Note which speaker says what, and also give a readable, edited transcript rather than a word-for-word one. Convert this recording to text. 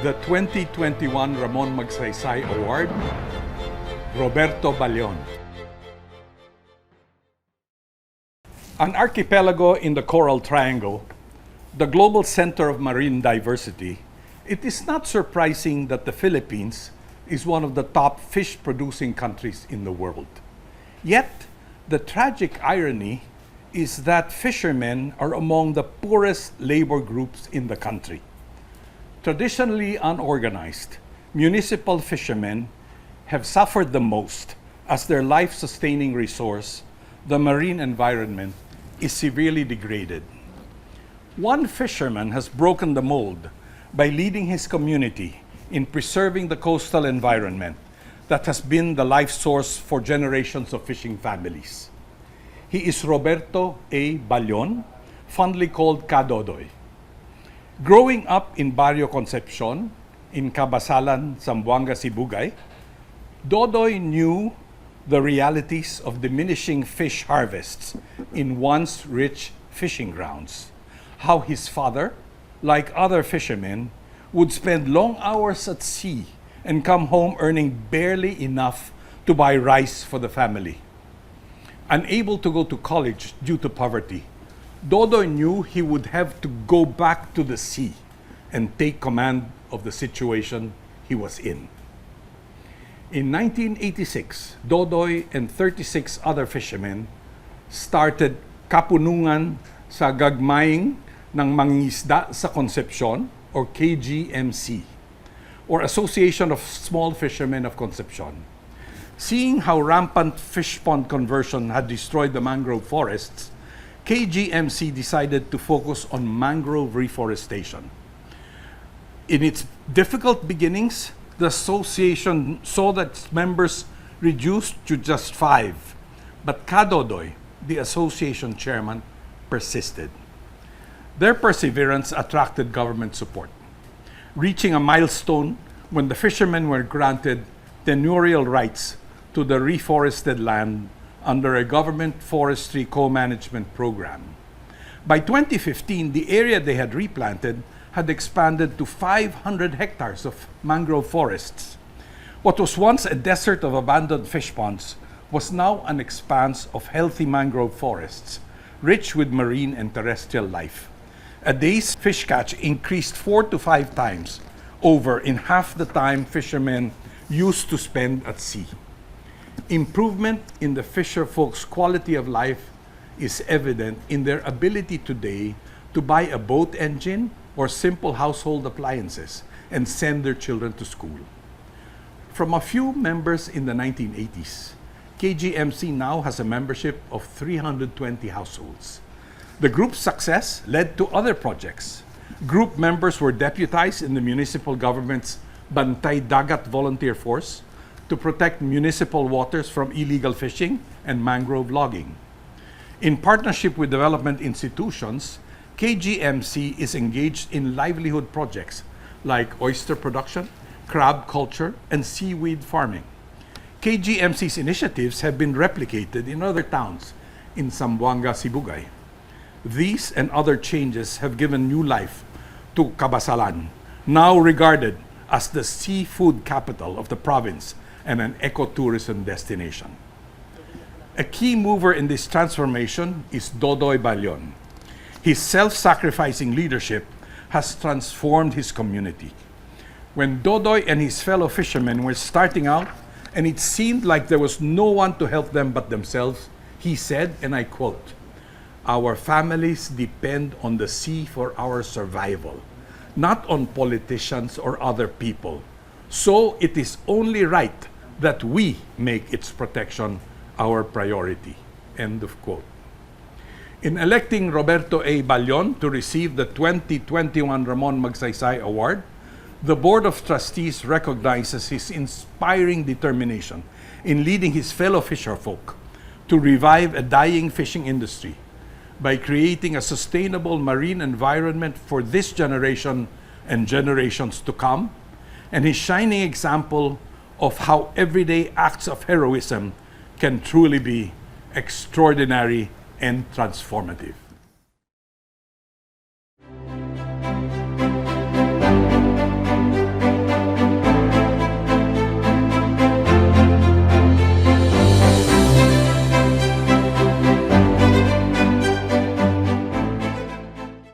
Speaker 1: the 2021 Ramon Magsaysay Awardee ROBERTO BALLON. An archipelago in the Coral Triangle, the global center of marine diversity, it is not surprising that the Philippines is one of the top fish-producing countries in the world. Yet, the tragic irony is that fishermen are among the poorest labor groups in the country. Traditionally unorganized, municipal fishermen have suffered the most as their life-sustaining resource, the marine environment, is severely degraded. One fisherman has broken the mold by leading his community in preserving the coastal environment that has been the life source for generations of fishing families. He is Roberto A. Ballon, fondly called Kadodoy. Growing up in Barrio Concepcion, in Cabasalan, Zamboanga, Sibugay, Dodoy knew the realities of diminishing fish harvests in once rich fishing grounds. How his father, like other fishermen, would spend long hours at sea and come home earning barely enough to buy rice for the family. Unable to go to college due to poverty, Dodoy knew he would have to go back to the sea and take command of the situation he was in. In 1986, Dodoy and 36 other fishermen started Kapunungan sa Gagmayng ng Mangingisda sa Concepcion, or KGMC, or Association of Small Fishermen of Concepcion. Seeing how rampant fish pond conversion had destroyed the mangrove forests, KGMC decided to focus on mangrove reforestation. In its difficult beginnings, the association saw that its members reduced to just 5, but Kadodoy, the association chairman, persisted. Their perseverance attracted government support, reaching a milestone when the fishermen were granted tenurial rights to the reforested land under a government forestry co-management program. By 2015, the area they had replanted had expanded to 500 hectares of mangrove forests. What was once a desert of abandoned fish ponds was now an expanse of healthy mangrove forests, rich with marine and terrestrial life. A day's fish catch increased 4 to 5 times over in half the time fishermen used to spend at sea. Improvement in the fisher folks' quality of life is evident in their ability today to buy a boat engine or simple household appliances and send their children to school. From a few members in the 1980s, KGMC now has a membership of 320 households. The group's success led to other projects. Group members were deputized in the municipal government's Bantay Dagat Volunteer Force to protect municipal waters from illegal fishing and mangrove logging. In partnership with development institutions, KGMC is engaged in livelihood projects like oyster production, crab culture, and seaweed farming. KGMC's initiatives have been replicated in other towns in Zamboanga, Sibugay. These and other changes have given new life to Cabasalan, now regarded as the seafood capital of the province and an ecotourism destination. A key mover in this transformation is Dodoy Ballon. His self-sacrificing leadership has transformed his community. When Dodoy and his fellow fishermen were starting out, and it seemed like there was no one to help them but themselves, he said, and I quote, "Our families depend on the sea for our survival, not on politicians or other people. So it is only right that we make its protection our priority." End of quote. In electing Roberto A. Ballon to receive the 2021 Ramon Magsaysay Award, the Board of Trustees recognizes his inspiring determination in leading his fellow fisherfolk to revive a dying fishing industry by creating a sustainable marine environment for this generation and generations to come, and his shining example of how everyday acts of heroism can truly be extraordinary and transformative.